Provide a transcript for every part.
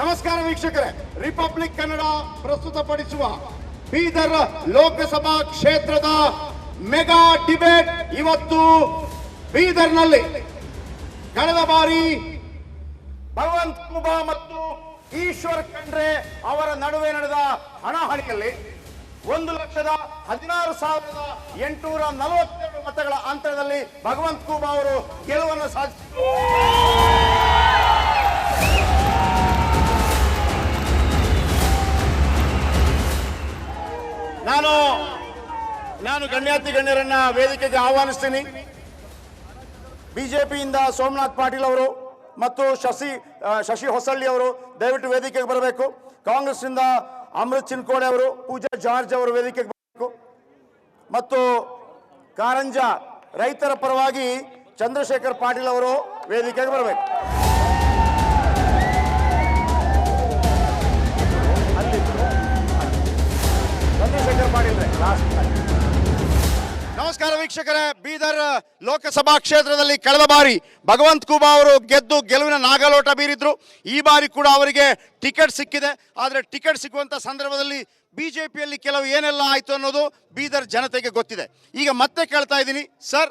ನಮಸ್ಕಾರ ವೀಕ್ಷಕರೇ, ರಿಪಬ್ಲಿಕ್ ಕನ್ನಡ ಪ್ರಸ್ತುತಪಡಿಸುವ ಬೀದರ್ ಲೋಕಸಭಾ ಕ್ಷೇತ್ರದ ಮೆಗಾ ಡಿಬೇಟ್ ಇವತ್ತು ಬೀದರ್ನಲ್ಲಿ. ಕಳೆದ ಬಾರಿ ಭಗವಂತ ಖೂಬಾ ಮತ್ತು ಈಶ್ವರ್ ಖಂಡ್ರೆ ಅವರ ನಡುವೆ ನಡೆದ ಹಣಾಹಣಿಯಲ್ಲಿ 1,16,842 ಮತಗಳ ಅಂತರದಲ್ಲಿ ಭಗವಂತ ಖೂಬಾ ಅವರು ಗೆಲುವನ್ನು ಸಾಧಿಸಿದರು. ನಾನು ಗಣ್ಯಾತಿ ಗಣ್ಯರನ್ನ ವೇದಿಕೆಗೆ ಆಹ್ವಾನಿಸ್ತೀನಿ. ಬಿಜೆಪಿಯಿಂದ ಸೋಮನಾಥ್ ಪಾಟೀಲ್ ಅವರು ಮತ್ತು ಶಶಿ ಹೊಸಳ್ಳಿ ಅವರು ದಯವಿಟ್ಟು ವೇದಿಕೆಗೆ ಬರಬೇಕು. ಕಾಂಗ್ರೆಸ್ನಿಂದ ಅಮೃತ್ ಚಿನ್ಕೋಡೆ ಅವರು, ಪೂಜಾ ಜಾರ್ಜ್ ಅವರು ವೇದಿಕೆಗೆ ಬರಬೇಕು. ಮತ್ತು ಕಾರಂಜ ರೈತರ ಪರವಾಗಿ ಚಂದ್ರಶೇಖರ್ ಪಾಟೀಲ್ ಅವರು ವೇದಿಕೆಗೆ ಬರಬೇಕು. ಚಂದ್ರಶೇಖರ್ ಪಾಟೀಲ್ ನಮಸ್ಕಾರ ವೀಕ್ಷಕರೇ, ಬೀದರ್ ಲೋಕಸಭಾ ಕ್ಷೇತ್ರದಲ್ಲಿ ಕಳೆದ ಬಾರಿ ಭಗವಂತ ಖೂಬಾ ಅವರು ಗೆಲುವಿನ ನಾಗಲೋಟ ಬೀರಿದ್ರು. ಈ ಬಾರಿ ಕೂಡ ಅವರಿಗೆ ಟಿಕೆಟ್ ಸಿಕ್ಕಿದೆ. ಆದರೆ ಟಿಕೆಟ್ ಸಿಕ್ಕುವಂಥ ಸಂದರ್ಭದಲ್ಲಿ ಬಿಜೆಪಿಯಲ್ಲಿ ಕೆಲವು ಏನೆಲ್ಲ ಆಯಿತು ಅನ್ನೋದು ಬೀದರ್ ಜನತೆಗೆ ಗೊತ್ತಿದೆ. ಈಗ ಮತ್ತೆ ಕೇಳ್ತಾ ಇದ್ದೀನಿ, ಸರ್,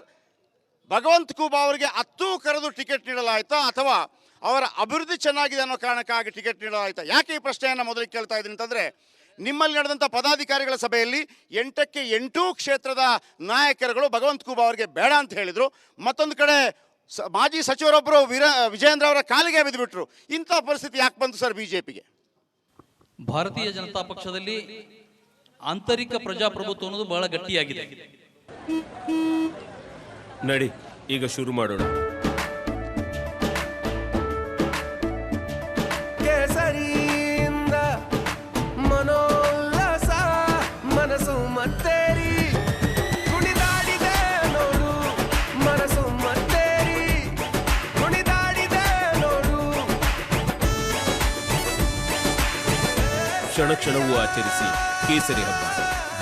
ಭಗವಂತ ಖೂಬಾ ಅವರಿಗೆ ಹತ್ತು ಕರೆದು ಟಿಕೆಟ್ ನೀಡಲಾಯ್ತಾ ಅಥವಾ ಅವರ ಅಭಿವೃದ್ಧಿ ಚೆನ್ನಾಗಿದೆ ಅನ್ನೋ ಕಾರಣಕ್ಕಾಗಿ ಟಿಕೆಟ್ ನೀಡಲಾಯ್ತಾ? ಯಾಕೆ ಈ ಪ್ರಶ್ನೆಯನ್ನು ಮೊದಲಿಗೆ ಕೇಳ್ತಾ ಇದ್ದೀನಿ ಅಂತಂದರೆ, ನಿಮ್ಮಲ್ಲಿ ನಡೆದಂಥ ಪದಾಧಿಕಾರಿಗಳ ಸಭೆಯಲ್ಲಿ 8ಕ್ಕೆ 8 ಕ್ಷೇತ್ರದ ನಾಯಕರುಗಳು ಭಗವಂತ ಖೂಬಾ ಅವರಿಗೆ ಬೇಡ ಅಂತ ಹೇಳಿದರು. ಮತ್ತೊಂದು ಕಡೆ ಮಾಜಿ ಸಚಿವರೊಬ್ಬರು ವಿಜಯೇಂದ್ರ ಅವರ ಕಾಲಿಗೆ ಬಿದ್ದುಬಿಟ್ರು. ಇಂಥ ಪರಿಸ್ಥಿತಿ ಯಾಕೆ ಬಂತು ಸರ್ ಬಿಜೆಪಿಗೆ? ಭಾರತೀಯ ಜನತಾ ಪಕ್ಷದಲ್ಲಿ ಆಂತರಿಕ ಪ್ರಜಾಪ್ರಭುತ್ವ ಅನ್ನೋದು ಬಹಳ ಗಟ್ಟಿಯಾಗಿದೆ. ನಡಿ ಈಗ ಶುರು ಮಾಡೋಣ. ಮನೋಲ್ಲಾಸ ಮನಸ್ಸು ಮತ್ತೇರಿ ಕುಣಿದಾಡಿದೆ ನೋಡು, ಮನಸ್ಸು ಮತ್ತೇರಿ ಕುಣಿದಾಡಿದೆ ನೋಡು. ಕ್ಷಣ ಕ್ಷಣವೂ ಆಚರಿಸಿ ಕೇಸರಿ ಹಬ್ಬ.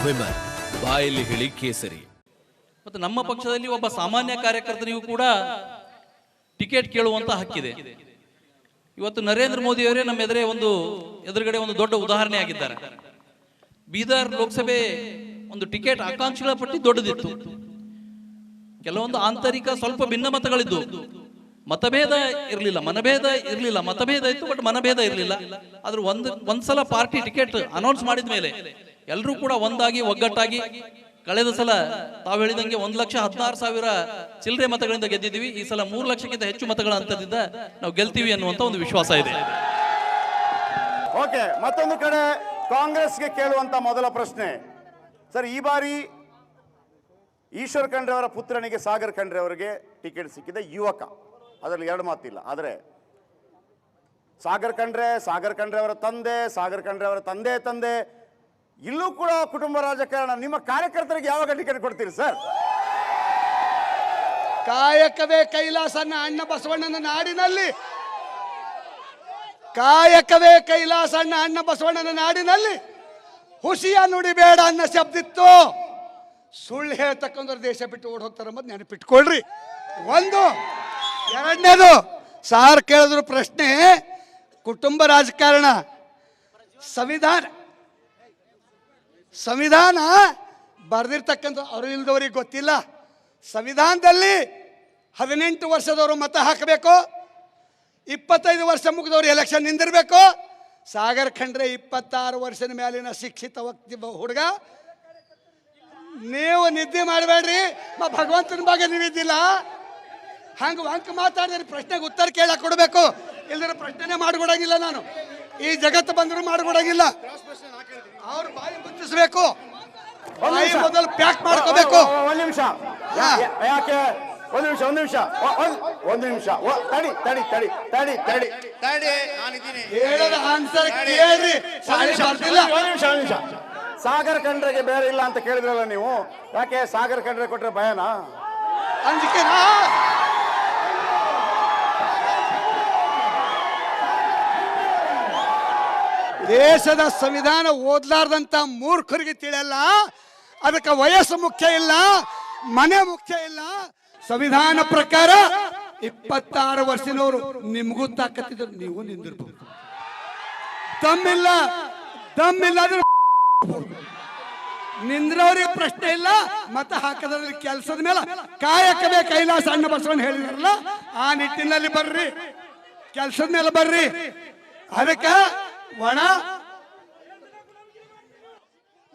ವಿಮಲ್ ಬಾಯಲ್ಲಿ ಹೇಳಿ ಕೇಸರಿ. ಮತ್ತು ನಮ್ಮ ಪಕ್ಷದಲ್ಲಿ ಒಬ್ಬ ಸಾಮಾನ್ಯ ಕಾರ್ಯಕರ್ತನಿಗೂ ಕೂಡ ಟಿಕೆಟ್ ಕೇಳುವಂತ ಹಕ್ಕಿದೆ. ಇವತ್ತು ನರೇಂದ್ರ ಮೋದಿ ಅವರೇ ನಮ್ಮ ಎದುರುಗಡೆ ಒಂದು ದೊಡ್ಡ ಉದಾಹರಣೆ ಆಗಿದ್ದಾರೆ. ಬೀದರ್ ಲೋಕಸಭೆ ಒಂದು ಟಿಕೆಟ್ ಆಕಾಂಕ್ಷಿಗಳ ಪಟ್ಟಿ ದೊಡ್ಡದಿತ್ತು. ಕೆಲವೊಂದು ಆಂತರಿಕ ಸ್ವಲ್ಪ ಭಿನ್ನಮತಗಳಿದ್ದು, ಮತಭೇದ ಇರಲಿಲ್ಲ, ಮನಭೇದ ಇರಲಿಲ್ಲ. ಮತಭೇದ ಇತ್ತು ಬಟ್ ಮನಭೇದ ಇರಲಿಲ್ಲ. ಆದ್ರೆ ಒಂದ್ಸಲ ಪಾರ್ಟಿ ಟಿಕೆಟ್ ಅನೌನ್ಸ್ ಮಾಡಿದ ಮೇಲೆ ಎಲ್ಲರೂ ಕೂಡ ಒಂದಾಗಿ ಒಗ್ಗಟ್ಟಾಗಿ, ಕಳೆದ ಸಲ ತಾವು ಹೇಳಿದಂಗೆ 1,16,000 ಚಿಲ್ಲರೆ ಮತಗಳಿಂದ ಗೆದ್ದಿದ್ದೀವಿ. ಈ ಸಲ 3 ಲಕ್ಷಕ್ಕಿಂತ ಹೆಚ್ಚು ಮತಗಳ ಅಂತದಿಂದ ನಾವು ಗೆಲ್ತೀವಿ ಅನ್ನುವಂತ ಒಂದು ವಿಶ್ವಾಸ ಇದೆ. ಓಕೆ, ಮತ್ತೊಂದು ಕಡೆ ಕಾಂಗ್ರೆಸ್ಗೆ ಕೇಳುವಂತ ಮೊದಲ ಪ್ರಶ್ನೆ, ಸರ್, ಈ ಬಾರಿ ಈಶ್ವರ್ ಖಂಡ್ರೆ ಅವರ ಪುತ್ರನಿಗೆ ಸಾಗರ್ ಖಂಡ್ರೆ ಅವರಿಗೆ ಟಿಕೆಟ್ ಸಿಕ್ಕಿದೆ, ಯುವಕ, ಅದರಲ್ಲಿ ಎರಡು ಮಾತಿಲ್ಲ. ಆದರೆ ಸಾಗರ್ ಖಂಡ್ರೆ ಅವರ ತಂದೆ ಇಲ್ಲೂ ಕೂಡ ಕುಟುಂಬ ರಾಜಕಾರಣ. ನಿಮ್ಮ ಕಾರ್ಯಕರ್ತರಿಗೆ ಯಾವಾಗ ಟಿಕೆಟ್ ಕೊಡ್ತೀರಿ ಸರ್? ಕಾಯಕವೇ ಕೈಲಾಸನ ಅಣ್ಣ ಬಸವಣ್ಣನ ನಾಡಿನಲ್ಲಿ, ಕಾಯಕವೇ ಕೈಲಾಸಣ್ಣ ಅಣ್ಣ ಬಸವಣ್ಣನ ನಾಡಿನಲ್ಲಿ ಹುಸಿಯ ನುಡಿಬೇಡ ಅನ್ನೋ ಶಬ್ದಿತ್ತು. ಸುಳ್ಳು ಹೇಳ್ತಕ್ಕಂದ್ರೆ ದೇಶ ಬಿಟ್ಟು ಓಡ್ ಹೋಗ್ತಾರೆ ಮತ್ತೆ ನೆನಪಿಟ್ಕೊಳ್ರಿ. ಒಂದು. ಎರಡನೇದು, ಸಾರ್ ಕೇಳಿದ್ರು ಪ್ರಶ್ನೆ, ಕುಟುಂಬ ರಾಜಕಾರಣ. ಸಂವಿಧಾನ ಬರೆದಿರ್ತಕ್ಕಂಥ ಅವರು ಇಲ್ದವ್ರಿಗೆ ಗೊತ್ತಿಲ್ಲ. ಸಂವಿಧಾನದಲ್ಲಿ 18 ವರ್ಷದವರು ಮತ ಹಾಕಬೇಕು, 25 ವರ್ಷ ಮುಗಿದವರು ಎಲೆಕ್ಷನ್ ನಿಂದಿರಬೇಕು. ಸಾಗರ್ ಖಂಡ್ರೆ 26 ವರ್ಷದ ಮೇಲಿನ ಶಿಕ್ಷಿತ ಹುಡುಗ. ನೀವು ನಿದ್ದೆ ಮಾಡಬೇಡ್ರಿ, ಭಗವಂತನ ಬಗ್ಗೆ ನೀವಿದ್ದಿಲ್ಲ. ಹಂಗೆ ಮಾತಾಡಿದ್ರೆ ಪ್ರಶ್ನೆಗೆ ಉತ್ತರ ಕೇಳಕ್ಕೆ ಕೊಡಬೇಕು, ಇಲ್ದಿರ ಪ್ರಶ್ನೆ ಮಾಡಿಕೊಡಂಗಿಲ್ಲ. ನಾನು ಈ ಜಗತ್ತು ಬಂದರೂ ಮಾಡಿಕೊಡಂಗಿಲ್ಲ. ಅವ್ರು ಬಾಯಿ ಮುಚ್ಚಿಸ್ಬೇಕು, ಬಾಯಿ ಮೊದಲು ಪ್ಯಾಕ್ ಮಾಡ್ಕೋಬೇಕು. ಒಂದು ನಿಮಿಷ ಯಾಕೆ ಒಂದು ನಿಮಿಷ ತಡಿ, ನಾನಿದ್ದೀನಿ. ಹೇಳದ ಆನ್ಸರ್ ಕೇಳ್ರಿ. ಒಂದು ನಿಮಿಷ ಸಾಗರ್ ಖಂಡ್ರೆಗೆ ಬೇರೆ ಇಲ್ಲ ಅಂತ ಕೇಳಿದ್ರಲ್ಲ ನೀವು, ಯಾಕೆ ಸಾಗರ್ ಖಂಡ್ರೆ ಕೊಟ್ರೆ ಭಯನಾ, ಅಂಜಿಕೆನಾ? ದೇಶದ ಸಂವಿಧಾನ ಓದ್ಲಾರ್ದಂತ ಮೂರ್ಖರಿಗೆ ತಿಳಿಯಲ್ಲ. ಅದಕ್ಕೆ ವಯಸ್ಸು ಮುಖ್ಯ ಇಲ್ಲ, ಮನೆ ಮುಖ್ಯ ಇಲ್ಲ. ಸಂವಿಧಾನ ಪ್ರಕಾರ 26 ವರ್ಷದವರು ನಿಮಗೂ ತಾಕತ್ತಿದ್ರು, ನೀವು ನಿಂದಿರ್ಬೋದು. ದಮ್ಮಿಲ್ಲ ಅಂದ್ರೆ ನಿಂದ್ರವ್ರಿಗೆ ಪ್ರಶ್ನೆ ಇಲ್ಲ, ಮತ ಹಾಕದ್ರಲ್ಲಿ ಕೆಲಸದ ಮೇಲೆ ಕಾಯಕವೇ ಕೈಲಾಸ ಅಣ್ಣ ಬಸವಣ್ಣ ಹೇಳಿದಾರಲ್ಲ, ಆ ನಿಟ್ಟಿನಲ್ಲಿ ಬರ್ರಿ, ಕೆಲಸದ ಮೇಲೆ ಬರ್ರಿ. ಅದಕ್ಕೆ ಒಣ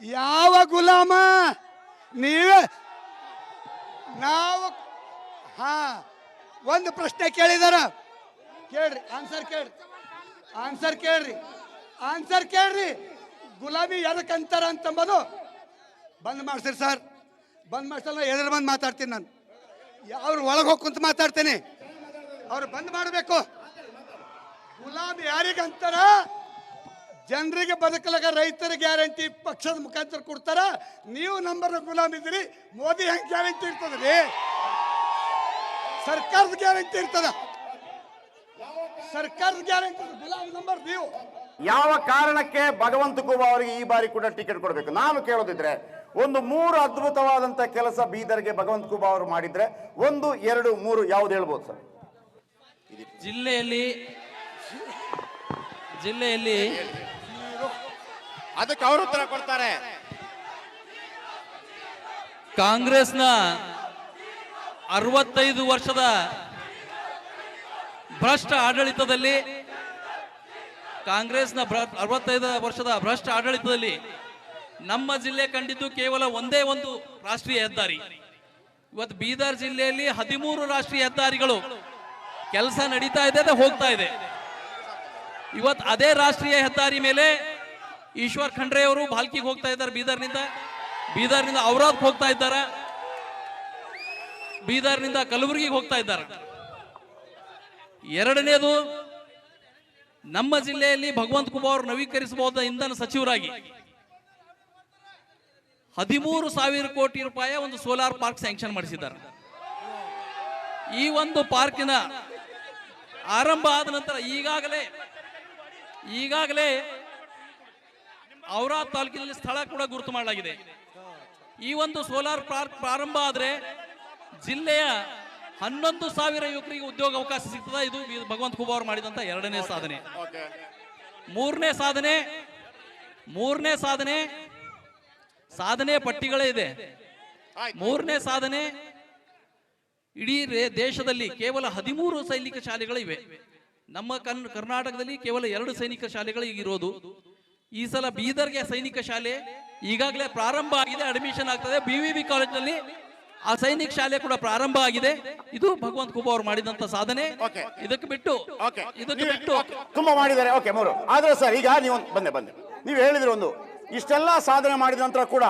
ಯಾವ ಗುಲಾಮ ನೀವೇ ನಾವು ಹಾ ಒಂದು ಪ್ರಶ್ನೆ ಕೇಳಿದಾರ, ಕೇಳ್ರಿ, ಆನ್ಸರ್ ಕೇಳ್ರಿ. ಗುಲಾಬಿ ಎದಕ್ಕಂತಾರ ಅಂತಂಬೋದು ಬಂದ್ ಮಾಡ್ಸಿರಿ ಸರ್, ಬಂದ್ ಮಾಡ್ಸಲ್ಲ, ಎದುರು ಬಂದು ಮಾತಾಡ್ತೀನಿ ನಾನು. ಅವ್ರು ಒಳಗೆ ಹೋಗಿ ಕುಂತ ಮಾತಾಡ್ತೇನೆ, ಅವ್ರು ಬಂದ್ ಮಾಡಬೇಕು. ಗುಲಾಬಿ ಯಾರಿಗಂತಾರ? ಜನರಿಗೆ ಬದುಕಲಾಗ ರೈತರ ಗ್ಯಾರಂಟಿ ಪಕ್ಷದ ಮುಖಾಂತರ ಕೊಡ್ತಾರ. ನೀವು ನಂಬರ್ ಗುಲಾಮ್ ಇದ್ರಿ, ಮೋದಿ ಹೆಂಗ್ ಗ್ಯಾರಂಟಿ ಇರ್ತದ್ರಿ? ಸರ್ಕಾರದ ಗ್ಯಾರಂಟಿ ಇರ್ತದ, ಸರ್ಕಾರದ ಗ್ಯಾರಂಟಿ ಗುಲಾಮ್ ನಂಬರ್ ನೀವು. ಯಾವ ಕಾರಣಕ್ಕೆ ಭಗವಂತ ಖೂಬಾ ಅವರಿಗೆ ಈ ಬಾರಿ ಕೂಡ ಟಿಕೆಟ್ ಕೊಡಬೇಕು? ನಾನು ಕೇಳೋದಿದ್ರೆ ಒಂದು 3 ಅದ್ಭುತವಾದಂತ ಕೆಲಸ ಬೀದರ್ಗೆ ಭಗವಂತ ಖೂಬಾ ಅವರು ಮಾಡಿದ್ರೆ 1, 2, 3 ಯಾವ್ದು ಹೇಳ್ಬೋದು ಸರ್? ಜಿಲ್ಲೆಯಲ್ಲಿ ಅದಕ್ಕೆ ಅವರು ಉತ್ತರ ಕೊಡ್ತಾರೆ. ಕಾಂಗ್ರೆಸ್ನ 65 ವರ್ಷದ ಭ್ರಷ್ಟ ಆಡಳಿತದಲ್ಲಿ, ಕಾಂಗ್ರೆಸ್ನ 65 ವರ್ಷದ ಭ್ರಷ್ಟ ಆಡಳಿತದಲ್ಲಿ ನಮ್ಮ ಜಿಲ್ಲೆ ಕಂಡಿದ್ದು ಕೇವಲ ಒಂದೇ ಒಂದು ರಾಷ್ಟ್ರೀಯ ಹೆದ್ದಾರಿ. ಇವತ್ತು ಬೀದರ್ ಜಿಲ್ಲೆಯಲ್ಲಿ 13 ರಾಷ್ಟ್ರೀಯ ಹೆದ್ದಾರಿಗಳು ಕೆಲಸ ನಡೀತಾ ಇದೆ, ಹೋಗ್ತಾ ಇದೆ. ಇವತ್ತು ಅದೇ ರಾಷ್ಟ್ರೀಯ ಹೆದ್ದಾರಿ ಮೇಲೆ ಈಶ್ವರ್ ಖಂಡ್ರೆ ಅವರು ಭಾಲ್ಕಿಗೆ ಹೋಗ್ತಾ ಇದ್ದಾರೆ, ಬೀದರ್ನಿಂದ ಔರಾದ್ಗೆ ಹೋಗ್ತಾ ಇದ್ದಾರೆ, ಬೀದರ್ನಿಂದ ಕಲಬುರಗಿಗೆ ಹೋಗ್ತಾ ಇದ್ದಾರೆ. ಎರಡನೇದು, ನಮ್ಮ ಜಿಲ್ಲೆಯಲ್ಲಿ ಭಗವಂತ ಖೂಬಾ ಅವರು ನವೀಕರಿಸಬಹುದಾದ ಇಂಧನ ಸಚಿವರಾಗಿ 13,000 ಕೋಟಿ ರೂಪಾಯಿ ಒಂದು ಸೋಲಾರ್ ಪಾರ್ಕ್ ಸ್ಯಾಂಕ್ಷನ್ ಮಾಡಿಸಿದ್ದಾರೆ. ಈ ಒಂದು ಪಾರ್ಕಿನ ಆರಂಭ ಆದ ನಂತರ ಈಗಾಗಲೇ ಔರಾದ್ ತಾಲೂಕಿನಲ್ಲಿ ಸ್ಥಳ ಕೂಡ ಗುರುತು ಮಾಡಲಾಗಿದೆ. ಈ ಒಂದು ಸೋಲಾರ್ ಪಾರ್ಕ್ ಪ್ರಾರಂಭ ಆದರೆ ಜಿಲ್ಲೆಯ 11,000 ಯುವಕರಿಗೆ ಉದ್ಯೋಗ ಅವಕಾಶ ಸಿಗ್ತದೆ. ಇದು ಭಗವಂತ ಖೂಬಾ ಅವರು ಮಾಡಿದಂತ ಎರಡನೇ ಸಾಧನೆ. ಮೂರನೇ ಸಾಧನೆ ಪಟ್ಟಿಗಳೇ ಇದೆ. ಮೂರನೇ ಸಾಧನೆ, ಇಡೀ ದೇಶದಲ್ಲಿ ಕೇವಲ 13 ಸೈನಿಕ ಶಾಲೆಗಳಿವೆ. ನಮ್ಮ ಕರ್ನಾಟಕದಲ್ಲಿ ಕೇವಲ 2 ಸೈನಿಕ ಶಾಲೆಗಳು ಈಗಿರೋದು. ಈ ಸಲ ಬೀದರ್ಗೆ ಸೈನಿಕ ಶಾಲೆ ಈಗಾಗಲೇ ಪ್ರಾರಂಭ ಆಗಿದೆ, ಅಡ್ಮಿಷನ್ ಆಗ್ತದೆ. BVB ಕಾಲೇಜಿನಲ್ಲಿ ಆ ಸೈನಿಕ ಶಾಲೆ ಕೂಡ ಪ್ರಾರಂಭ ಆಗಿದೆ. ಇದು ಭಗವಂತ ಖೂಬಾ ಅವರು ಮಾಡಿದಂತ ಸಾಧನೆ. ಇದಕ್ಕೆ ಬಿಟ್ಟು ತುಂಬಾ ಮಾಡಿದ್ದಾರೆ. ಓಕೆ, 3 ಆದ್ರೆ ಸರ್, ಈಗ ನೀವು ಬಂದೆ ನೀವು ಹೇಳಿದ್ರೆ ಒಂದು ಇಷ್ಟೆಲ್ಲ ಸಾಧನೆ ಮಾಡಿದ ನಂತರ ಕೂಡ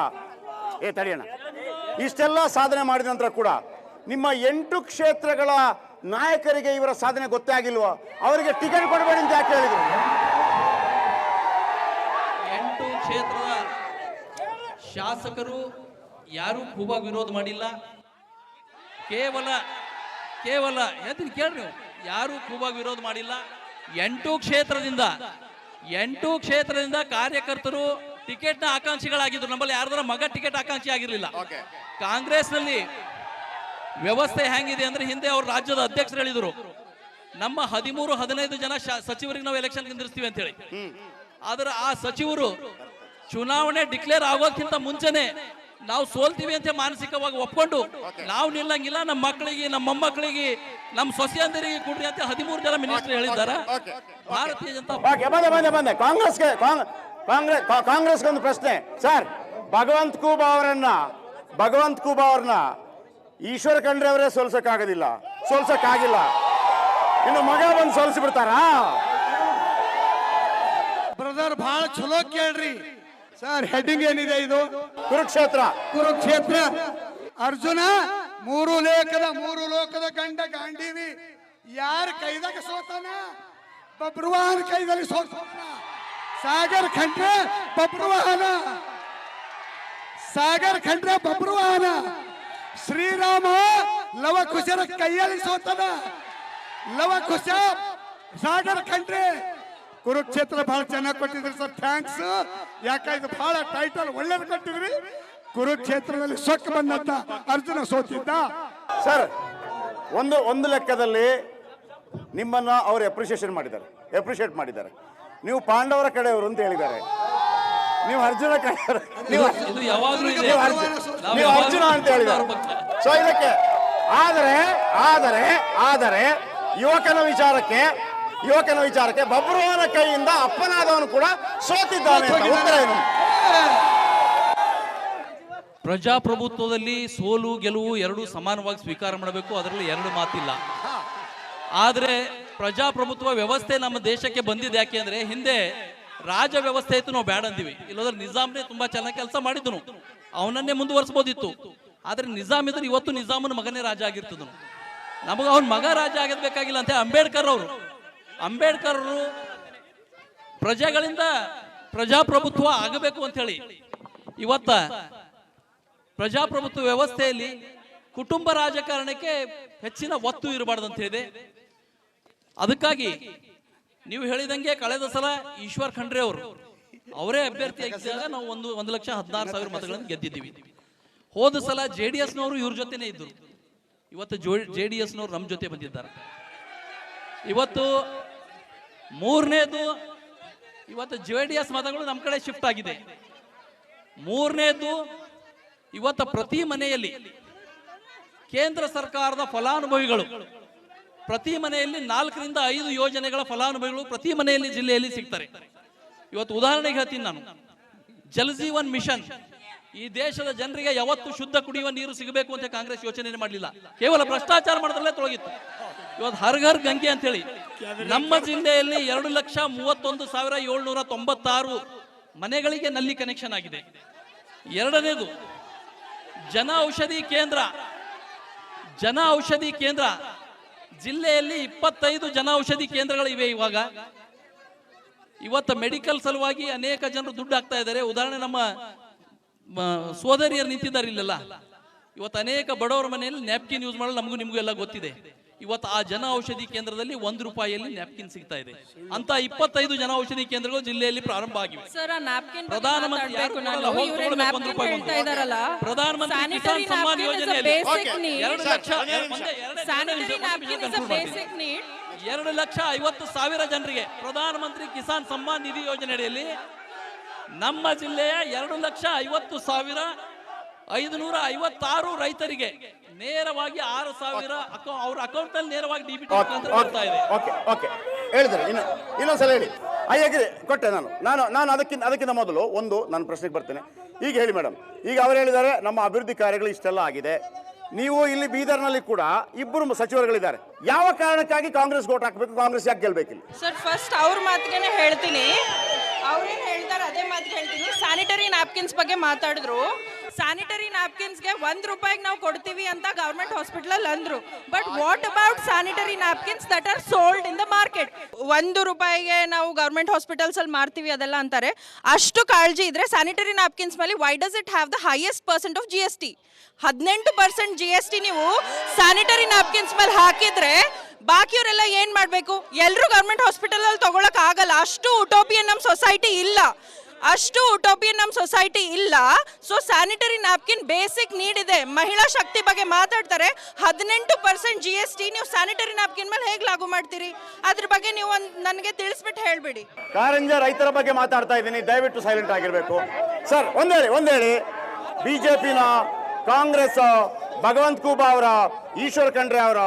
ಇಷ್ಟೆಲ್ಲ ಸಾಧನೆ ಮಾಡಿದ ನಂತರ ಕೂಡ ನಿಮ್ಮ 8 ಕ್ಷೇತ್ರಗಳ ನಾಯಕರಿಗೆ ಇವರ ಸಾಧನೆ ಗೊತ್ತೇ ಆಗಿಲ್ವಾ? ಅವರಿಗೆ ಟಿಕೆಟ್ ಕೊಡಬೇಡಿ ಅಂತ ಯಾಕೆ ಹೇಳಿದ್ರು? 8 ಕ್ಷೇತ್ರದ ಶಾಸಕರು ಯಾರು ಖೂಬಾ ವಿರೋಧ ಮಾಡಿಲ್ಲ. ಕೇವಲ ಹೇಳ್ತೀನಿ ಕೇಳ್ರಿ, ಯಾರು ಖೂಬಾ ವಿರೋಧ ಮಾಡಿಲ್ಲ. 8 ಕ್ಷೇತ್ರದಿಂದ ಕಾರ್ಯಕರ್ತರು ಟಿಕೆಟ್ನ ಆಕಾಂಕ್ಷಿಗಳಾಗಿದ್ರು. ನಮ್ಮಲ್ಲಿ ಯಾರ್ದಾರ ಮಗ ಟಿಕೆಟ್ ಆಕಾಂಕ್ಷಿ ಆಗಿರಲಿಲ್ಲ. ಕಾಂಗ್ರೆಸ್ನಲ್ಲಿ ವ್ಯವಸ್ಥೆ ಹೆಂಗಿದೆ ಅಂದ್ರೆ, ಹಿಂದೆ ಅವ್ರ ರಾಜ್ಯದ ಅಧ್ಯಕ್ಷರು ಹೇಳಿದ್ರು, ನಮ್ಮ 13-15 ಜನ ಸಚಿವರಿಗೆ ನಾವು ಎಲೆಕ್ಷನ್ ನಿಂದಿರ್ತೀವಿ ಅಂತ ಹೇಳಿ. ಆದ್ರೆ ಆ ಸಚಿವರು ಚುನಾವಣೆ ಡಿಕ್ಲೇರ್ ಆಗೋದಕ್ಕಿಂತ ಮುಂಚೆನೆ ನಾವು ಸೋಲ್ತೀವಿ ಅಂತ ಮಾನಸಿಕವಾಗಿ ಒಪ್ಕೊಂಡು, ನಾವು ನಿಲ್ಲಂಗಿಲ್ಲ, ನಮ್ಮ ಮಕ್ಕಳಿಗೆ, ನಮ್ಮ ಮೊಮ್ಮಕ್ಕಳಿಗೆ, ನಮ್ಮ ಸೊಸೆಯಂದರಿಗೆ ಕೊಡ್ರಿ ಅಂತ 13 ಜನ ಮಿನಿಸ್ಟರ್ ಹೇಳಿದ್ದಾರೆ. ಭಾರತೀಯ ಜನತಾ ಬಂದೆ ಕಾಂಗ್ರೆಸ್ಗೆ ಒಂದು ಪ್ರಶ್ನೆ ಸರ್. ಭಗವಂತ ಖೂಬಾ ಅವರನ್ನ ಈಶ್ವರ ಖಂಡ್ರೆ ಅವರೇ ಸೋಲ್ಸಕ್ಕಾಗಿಲ್ಲ. ಇನ್ನು ಮಗ ಬಂದು ಸೋಲಿಸಿ ಬಿಡ್ತಾರಾ? ಬ್ರದರ್, ಬಹಳ ಚಲೋ ಕೇಳ್ರಿ ಸರ್. ಹೆಡ್ಡಿಂಗ್ ಏನಿದೆ ಇದು? ಕುರುಕ್ಷೇತ್ರ ಅರ್ಜುನ 3 ಲೋಕದ ಗಂಡ ಗಾಂಡೀವಿ. ಯಾರ ಕೈದಾಗ ಸೋತಾನ? ಬಬ್ರುವಾಹನ ಕೈದಲ್ಲಿ ಸೋತಾನ. ಸಾಗರ್ ಖಂಡ್ರೆ ಬಬ್ರುವಾಹನ. ಶ್ರೀರಾಮ ಲವಕುಶರ ಕೈಯಲ್ಲಿ ಸೋತದ. ಲವಕುಶ ಸಾಗರ್ ಖಂಡ್ರೆ. ಕುರುಕ್ಷೇತ್ರ ಬಹಳ ಚೆನ್ನಾಗಿ ಕೊಟ್ಟಿದ್ರಿ ಸರ್, ಥ್ಯಾಂಕ್ಸ್. ಯಾಕಂದ್ರೆ ಬಹಳ ಟೈಟಲ್ ಒಳ್ಳೇದು ಕೊಟ್ಟಿದ್ರಿ. ಕುರುಕ್ಷೇತ್ರದಲ್ಲಿ ಸೊಕ್ಕ ಬಂದಂತ ಅರ್ಜುನ ಸೋತಿದ್ದ. ಸರ್, ಒಂದು ಲೆಕ್ಕದಲ್ಲಿ ನಿಮ್ಮನ್ನ ಅವರು ಅಪ್ರಿಷಿಯೇಟ್ ಮಾಡಿದ್ದಾರೆ. ನೀವು ಪಾಂಡವರ ಕಡೆಯವರು ಅಂತ ಹೇಳಿದ್ದಾರೆ, ನೀವು ಅರ್ಜುನ ಕಡೆಯವರು, ಇದು ಯಾವಾಗಲೂ ಇದೆ. ನಾವು ನೀವು ಅರ್ಜುನ ಅಂತ ಹೇಳಿದ್ದಾರೆ. ಸೊ ಇದಕ್ಕೆ ಆದರೆ ಆದರೆ ಆದರೆ ಯುವಕನ ವಿಚಾರಕ್ಕೆ ಬಬ್ರುವನ ಕೈಯಿಂದ ಅಪ್ಪನಾದವನು ಕೂಡ ಸೋತಿದ್ದಾನೆ ಅಂತ ಉತ್ತರ ಏನು? ಪ್ರಜಾಪ್ರಭುತ್ವದಲ್ಲಿ ಸೋಲು ಗೆಲುವು ಎರಡೂ ಸಮಾನವಾಗಿ ಸ್ವೀಕಾರ ಮಾಡಬೇಕು, ಅದರಲ್ಲಿ ಎರಡು ಮಾತಿಲ್ಲ. ಆದರೆ ಪ್ರಜಾಪ್ರಭುತ್ವ ವ್ಯವಸ್ಥೆ ನಮ್ಮ ದೇಶಕ್ಕೆ ಬಂದಿದೆ ಯಾಕೆ ಅಂದ್ರೆ ಹಿಂದೆ ರಾಜ ವ್ಯವಸ್ಥೆ ಇತ್ತು, ನಾವು ಬ್ಯಾಡ ಅಂದಿವಿ. ಇಲ್ಲದ್ರೆ ನಿಜಾಮ್ನೇ ತುಂಬಾ ಚೆನ್ನಾಗಿ ಕೆಲಸ ಮಾಡಿದನು, ಅವನನ್ನೇ ಮುಂದುವರಿಸಬಹುದಿತ್ತು. ಆದ್ರೆ ನಿಜಾಮ್ ಇದ್ರೆ ಇವತ್ತು ನಿಜಾಮನ ಮಗನೇ ರಾಜ ಆಗಿರ್ತದನು. ನಮಗೆ ಅವನ ಮಗ ರಾಜ ಆಗಬೇಕಾಗಿಲ್ಲ ಅಂತ ಅಂಬೇಡ್ಕರ್ ಅವರು ಪ್ರಜೆಗಳಿಂದ ಪ್ರಜಾಪ್ರಭುತ್ವ ಆಗಬೇಕು ಅಂತ ಹೇಳಿ ಇವತ್ತ ಪ್ರಜಾಪ್ರಭುತ್ವ ವ್ಯವಸ್ಥೆಯಲ್ಲಿ ಕುಟುಂಬ ರಾಜಕಾರಣಕ್ಕೆ ಹೆಚ್ಚಿನ ಒತ್ತು ಇರಬಾರ್ದು ಅಂತ ಹೇಳಿದೆ. ಅದಕ್ಕಾಗಿ ನೀವು ಹೇಳಿದಂಗೆ ಕಳೆದ ಸಲ ಈಶ್ವರ್ ಖಂಡ್ರೆ ಅವರೇ ಅಭ್ಯರ್ಥಿಯಾಗಿದ್ದಾಗ ನಾವು 1,16,000 ಮತಗಳನ್ನು ಗೆದ್ದಿದ್ದೀವಿ. ಹೋದ ಸಲ JDS ನವರು ಇವ್ರ ಜೊತೆನೇ ಇದ್ದರು. ಇವತ್ತು JDS ನವರು ನಮ್ಮ ಜೊತೆ ಬಂದಿದ್ದಾರೆ. ಇವತ್ತು ಮೂರನೇದು, ಇವತ್ತು JDS ಮತಗಳು ನಮ್ಮ ಕಡೆ ಶಿಫ್ಟ್ ಆಗಿದೆ. ಮೂರನೇದು, ಇವತ್ತು ಪ್ರತಿ ಮನೆಯಲ್ಲಿ ಕೇಂದ್ರ ಸರ್ಕಾರದ ಫಲಾನುಭವಿಗಳು, ಪ್ರತಿ ಮನೆಯಲ್ಲಿ 4 ರಿಂದ 5 ಯೋಜನೆಗಳ ಫಲಾನುಭವಿಗಳು ಪ್ರತಿ ಮನೆಯಲ್ಲಿ ಜಿಲ್ಲೆಯಲ್ಲಿ ಸಿಗ್ತಾರೆ. ಇವತ್ತು ಉದಾಹರಣೆಗೆ ಹೇಳ್ತೀನಿ ನಾನು, ಜಲಜೀವನ್ ಮಿಷನ್, ಈ ದೇಶದ ಜನರಿಗೆ ಯಾವತ್ತು ಶುದ್ಧ ಕುಡಿಯುವ ನೀರು ಸಿಗಬೇಕು ಅಂತ ಕಾಂಗ್ರೆಸ್ ಯೋಚನೆ ಮಾಡಲಿಲ್ಲ, ಕೇವಲ ಭ್ರಷ್ಟಾಚಾರ ಮಾಡೋದ್ರಲ್ಲೇ ತೊಳಗಿತ್ತು. ಇವತ್ತು ಹರ್ ಘರ್ ಗಂಗೆ ಅಂತ ಹೇಳಿ ನಮ್ಮ ಜಿಲ್ಲೆಯಲ್ಲಿ 2,31,796 ಮನೆಗಳಿಗೆ ನಲ್ಲಿ ಕನೆಕ್ಷನ್ ಆಗಿದೆ. ಎರಡನೇದು, ಜನ ಔಷಧಿ ಕೇಂದ್ರ ಜಿಲ್ಲೆಯಲ್ಲಿ 25 ಜನ ಔಷಧಿ ಕೇಂದ್ರಗಳಿವೆ. ಇವತ್ತು ಮೆಡಿಕಲ್ ಸಲುವಾಗಿ ಅನೇಕ ಜನರು ದುಡ್ಡು ಹಾಕ್ತಾ ಇದ್ದಾರೆ. ಉದಾಹರಣೆ ನಮ್ಮ ಸೋದರಿಯರು ನಿಂತಿದ್ದಾರೆ ಇಲ್ಲೆಲ್ಲ. ಇವತ್ತು ಅನೇಕ ಬಡವರ ಮನೆಯಲ್ಲಿ ನ್ಯಾಪ್ಕಿನ್ ಯೂಸ್ ಮಾಡಲು ನಮಗೂ ನಿಮಗೂ ಎಲ್ಲ ಗೊತ್ತಿದೆ. ಇವತ್ತು ಆ ಜನ ಔಷಧಿ ಕೇಂದ್ರದಲ್ಲಿ 1 ರೂಪಾಯಿಯಲ್ಲಿ ನ್ಯಾಪ್ಕಿನ್ ಸಿಗ್ತಾ ಇದೆ. ಅಂತ 25 ಜನ ಔಷಧಿ ಕೇಂದ್ರಗಳು ಜಿಲ್ಲೆಯಲ್ಲಿ ಪ್ರಾರಂಭ ಆಗಿವೆ. ಪ್ರಧಾನಮಂತ್ರಿ ಕಿಸಾನ್ ಸಮ್ಮಾನ್ ಯೋಜನೆಯಲ್ಲಿ 2,50,000 ಜನರಿಗೆ ಪ್ರಧಾನಮಂತ್ರಿ ಕಿಸಾನ್ ಸಮ್ಮಾನ್ ನಿಧಿ ಯೋಜನೆಯಲ್ಲಿ ನಮ್ಮ ಜಿಲ್ಲೆಯ 2,50,556 ರೈತರಿಗೆ ನೇರವಾಗಿ 6,000 ಅವ್ರ ಅಕೌಂಟ್ ಅಲ್ಲಿ ನೇರವಾಗಿ ಡಿಬಿಟಿ ಬರ್ತಾ ಇದೆ. ಹೇಳಿದ್ರೆ ಇನ್ನೊಂದ್ಸಲ ಹೇಳಿ. ಹೇಗಿದೆ ಕೊಟ್ಟೆ ನಾನು ಅದಕ್ಕಿಂತ ಮೊದಲು ನಾನು ಪ್ರಶ್ನೆಗೆ ಬರ್ತೇನೆ. ಈಗ ಹೇಳಿ ಮೇಡಮ್, ಈಗ ಅವರು ಹೇಳಿದ್ದಾರೆ ನಮ್ಮ ಅಭಿವೃದ್ಧಿ ಕಾರ್ಯಗಳು ಇಷ್ಟೆಲ್ಲ ಆಗಿದೆ. ನೀವು ಇಲ್ಲಿ ಬೀದರ್ನಲ್ಲಿ ಕೂಡ 2 ಸಚಿವರುಗಳಿದ್ದಾರೆ. ಯಾವ ಕಾರಣಕ್ಕಾಗಿ ಕಾಂಗ್ರೆಸ್ ಓಟ್ ಹಾಕಬೇಕು? ಕಾಂಗ್ರೆಸ್ ಯಾಕೆ ಗೆಲ್ಬೇಕಿಲ್ಲ? ಸರ್, ಫಸ್ಟ್ ಅವ್ರ ಮಾತಿಗೆ ಹೇಳ್ತೀನಿ. ಅವ್ರೇನು ಹೇಳ್ತಾರೆ ಅದೇ ಮಾತಿಗೆ ಹೇಳ್ತೀನಿ. ಸ್ಯಾನಿಟರಿ ನ್ಯಾಪ್ಕಿನ್ಸ್ ಬಗ್ಗೆ ಮಾತಾಡಿದ್ರು. ಸ್ಯಾನಿಟರಿ ನ್ಯಾಪ್ಕಿನ್ಸ್ಗೆ 1 ರೂಪಾಯಿಗೆ ನಾವು ಕೊಡ್ತೀವಿ ಅಂತ ಗವರ್ಮೆಂಟ್ ಹಾಸ್ಪಿಟಲ್ ಅಂದ್ರು. But what about sanitary napkins that are sold in the market? 1 ರೂಪಾಯಿಗೆ ನಾವು ಗವರ್ಮೆಂಟ್ ಹಾಸ್ಪಿಟಲ್ಸ್ ಅಲ್ಲಿ ಮಾರ್ತೀವಿ ಅದೆಲ್ಲ ಅಂತಾರೆ. ಅಷ್ಟು ಕಾಳಜಿ ಇದ್ರೆ ಸ್ಯಾನಿಟರಿ ನ್ಯಾಪ್ಕಿನ್ಸ್ ಮೇಲೆ why does it have the highest percent of GST? 18% GST ನೀವು ಸ್ಯಾನಿಟರಿ ನ್ಯಾಪ್ಕಿನ್ಸ್ ಮೇಲೆ ಹಾಕಿದ್ರೆ ಬಾಕಿಯವರೆಲ್ಲ ಏನ್ ಮಾಡ್ಬೇಕು? ಎಲ್ಲರೂ ಗವರ್ಮೆಂಟ್ ಹಾಸ್ಪಿಟಲ್ ಅಲ್ಲಿ ತಗೊಳಕ್ ಆಗಲ್ಲ. ಅಷ್ಟು ಉಟೋಪಿಯನ್ ನಮ್ಮ ಸೊಸೈಟಿ ಇಲ್ಲ. So sanitary napkin basic need ಇದೆ. ಮಹಿಳಾ ಶಕ್ತಿ ಬಗ್ಗೆ ಮಾತಾಡ್ತಾರೆ. 18% GST ನೀವು ಸ್ಯಾನಿಟರಿ ನ್ಯಾಪ್ಕಿನ್ ಮೇಲೆ ಹೇಗೆ ಲಾಗು ಮಾಡ್ತೀರಿ? ಅದ್ರ ಬಗ್ಗೆ ನೀವು ನನಗೆ ತಿಳಿಸ್ಬಿಟ್ಟು ಹೇಳ್ಬಿಡಿ. ಕಾರಂಜ ರೈತರ ಬಗ್ಗೆ ಮಾತಾಡ್ತಾ ಇದ್ದೀನಿ, ದಯವಿಟ್ಟು ಸೈಲೆಂಟ್ ಆಗಿರ್ಬೇಕು. ಸರ್, ಒಂದೇಳಿ ಬಿಜೆಪಿನ, ಕಾಂಗ್ರೆಸ್, ಭಗವಂತ ಖೂಬಾ ಅವರ, ಈಶ್ವರ್ ಖಂಡ್ರೆ ಅವರ,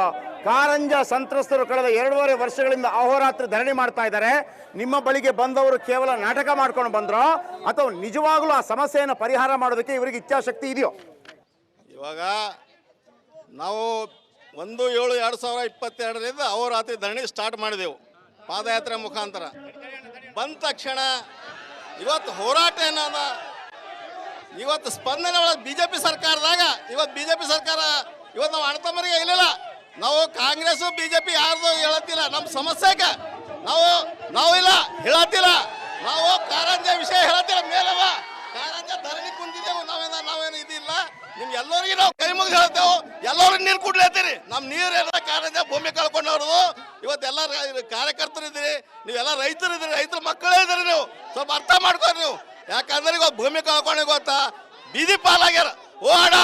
ಕಾರಂಜ ಸಂತ್ರಸ್ತರು ಕಳೆದ 2.5 ವರ್ಷಗಳಿಂದ ಅಹೋರಾತ್ರಿ ಧರಣಿ ಮಾಡ್ತಾ ಇದ್ದಾರೆ. ನಿಮ್ಮ ಬಳಿಗೆ ಬಂದವರು ಕೇವಲ ನಾಟಕ ಮಾಡ್ಕೊಂಡು ಬಂದ್ರೋ ಅಥವಾ ನಿಜವಾಗ್ಲೂ ಆ ಸಮಸ್ಯೆಯನ್ನು ಪರಿಹಾರ ಮಾಡೋದಕ್ಕೆ ಇವರಿಗೆ ಇಚ್ಛಾಶಕ್ತಿ ಇದೆಯೋ? ಇವಾಗ ನಾವು 1/7/2022 ಅಹೋರಾತ್ರಿ ಧರಣಿ ಸ್ಟಾರ್ಟ್ ಮಾಡಿದೆವು ಪಾದಯಾತ್ರೆ ಮುಖಾಂತರ. ಬಂದ ತಕ್ಷಣ ಇವತ್ತು ಹೋರಾಟ ಏನದ, ಇವತ್ತು ಸ್ಪಂದನೆ ಒಳಗೆ BJP ಸರ್ಕಾರದಾಗ BJP ಸರ್ಕಾರ ಇವತ್ತು ನಾವು ಅಣ್ಣತಮ್ಮರಿಗೆ ಇಲ್ಲಿಲ್ಲ. ನಾವು ಕಾಂಗ್ರೆಸ್ BJP ಯಾರ್ದು ಹೇಳತ್ತಿಲ್ಲ. ನಮ್ಮ ಸಮಸ್ಯೆಗೆ ನಾವು ಇಲ್ಲ ಹೇಳತ್ತಿಲ್ಲ. ನಾವು ಕಾರಂಜ ವಿಷಯ ಹೇಳತ್ತಿಲ್ಲ. ಮೇಲವ ಕಾರಂಜ ಧರಣಿ ಕುಂತಿದ್ದೆವು. ನಾವೇನು ಇದಿಲ್ಲ. ನಿಮ್ಗೆ ಎಲ್ಲರಿಗೂ ನಾವು ಕೈ ಮುಗಿದು ಹೇಳ್ತೇವೆ. ಎಲ್ಲರೂ ನೀರು ಕುಡ್ಲೇತೀರಿ. ನಮ್ಮ ನೀರು ಎಲ್ಲ ಕಾರಂಜ ಭೂಮಿ ಕಳ್ಕೊಂಡವ್ರದು. ಇವತ್ತೆಲ್ಲ ಕಾರ್ಯಕರ್ತರು ಇದ್ದೀರಿ, ನೀವೆಲ್ಲ ರೈತರು ಇದ್ದೀರಿ, ರೈತರ ಮಕ್ಕಳೇ ಇದ್ದೀರಿ. ನೀವು ಸ್ವಲ್ಪ ಅರ್ಥ ಮಾಡ್ಕೊರಿ ನೀವು. ಯಾಕಂದ್ರೆ ಇವತ್ತು ಭೂಮಿ ಕಳ್ಕೊಂಡು ಗೊತ್ತಾ ಬೀದಿ ಪಾಲಾಗ್ಯಾರ. ಓಡ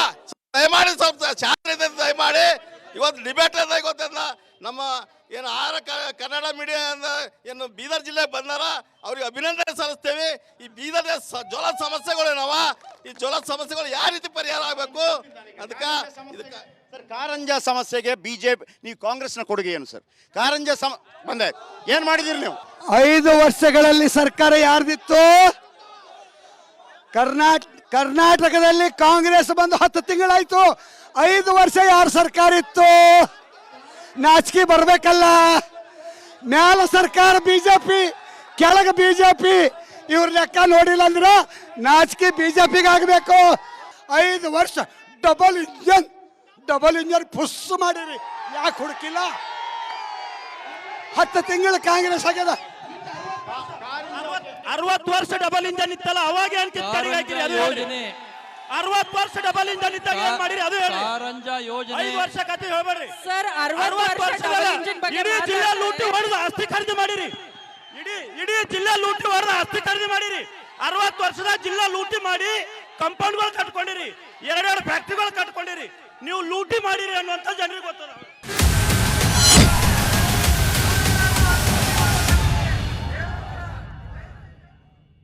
ದಯಮಾಡಿ ಸ್ವಲ್ಪ ಶಾಂತಿ ದಯಮಾಡಿ ಇವತ್ತು ಡಿಬೇಟ್ ಅದ ಗೊತ್ತಲ್ಲ. ನಮ್ಮ ಏನು ಕನ್ನಡ ಮೀಡಿಯಾ ಏನು ಬೀದರ್ ಜಿಲ್ಲೆಗೆ ಬಂದಾರ ಅವ್ರಿಗೆ ಅಭಿನಂದನೆ ಸಲ್ಲಿಸ್ತೇವೆ. ಈ ಬೀದರ್ ಜ್ವಲಂತ ಸಮಸ್ಯೆಗಳೇನವ, ಈ ಜ್ವಲಂತ ಸಮಸ್ಯೆಗಳು ಯಾವ ರೀತಿ ಪರಿಹಾರ ಆಗಬೇಕು ಅದಕ್ಕೆ ಸರ್ ಕಾರಂಜ ಸಮಸ್ಯೆಗೆ ಬಿಜೆಪಿ ನೀವು ಕಾಂಗ್ರೆಸ್ನ ಕೊಡುಗೆ ಏನು ಸರ್? ಕಾರಂಜ ಬಂದೆ ಏನ್ ಮಾಡಿದಿರಿ ನೀವು? 5 ವರ್ಷಗಳಲ್ಲಿ ಸರ್ಕಾರ ಯಾರ್ದಿತ್ತು? ಕರ್ನಾಟಕದಲ್ಲಿ ಕಾಂಗ್ರೆಸ್ ಬಂದು 10 ತಿಂಗಳಾಯ್ತು. 5 ವರ್ಷ ಯಾರ ಸರ್ಕಾರ ಇತ್ತು? ನಾಚಿಕೆ ಬರ್ಬೇಕಲ್ಲ. ಮ್ಯಾಲ ಸರ್ಕಾರ ಬಿಜೆಪಿ, ಕೆಳಗೆ ಬಿಜೆಪಿ. ಇವ್ರ ಲೆಕ್ಕ ನೋಡಿಲ್ಲ ಅಂದ್ರೆ ನಾಚಿಕೆ ಬಿಜೆಪಿಗೆ ಆಗಬೇಕು. 5 ವರ್ಷ ಡಬಲ್ ಇಂಜನ್ ಪುಸ್ ಮಾಡಿರಿ, ಯಾಕೆ ಹುಡುಕಿಲ್ಲ? 10 ತಿಂಗಳು ಕಾಂಗ್ರೆಸ್ ಆಗ್ಯದ. 60 ವರ್ಷ ಡಬಲ್ ಇಂಜನ್ ಇತ್ತಲ್ಲ, ಅವಾಗ ಏನ್ ಕಿತ್ತರಿ ಹಾಕಿರಿ? ಅದು ಯೋಜನೆ 60 ವರ್ಷ ಡಬಲ್ ಇಂಜನ್ ಇದ್ದಾಗ ಏನ್ ಮಾಡಿರಿ? ಅದು ಹೇಳಿ. ಕಾರಂಜ ಯೋಜನೆ 5 ವರ್ಷ ಕತೆ ಹೇಳ್ಬೇಡ್ರಿ. ಸರ್ 60 ವರ್ಷ ಡಬಲ್ ಇಂಜಿನ್ ಬಗ್ಗೆ ಇಡೀ ಜಿಲ್ಲೆ ಲೂಟಿ ಹೊಡೆದು ಆಸ್ತಿ ಖರೀದಿ ಮಾಡಿರಿ. ಇಡೀ ಜಿಲ್ಲೆ ಲೂಟಿ ಹೊಡೆದು ಆಸ್ತಿ ಖರೀದಿ ಮಾಡಿರಿ. 60 ವರ್ಷದ ಜಿಲ್ಲಾ ಲೂಟಿ ಮಾಡಿ ಕಂಪೌಂಡ್ಗಳು ಕಟ್ಕೊಂಡಿರಿ, 2 ಫ್ಯಾಕ್ಟ್ರಿಗಳು ಕಟ್ಕೊಂಡಿರಿ. ನೀವು ಲೂಟಿ ಮಾಡಿರಿ ಅನ್ನುವಂತ ಜನರಿಗೆ ಗೊತ್ತದ.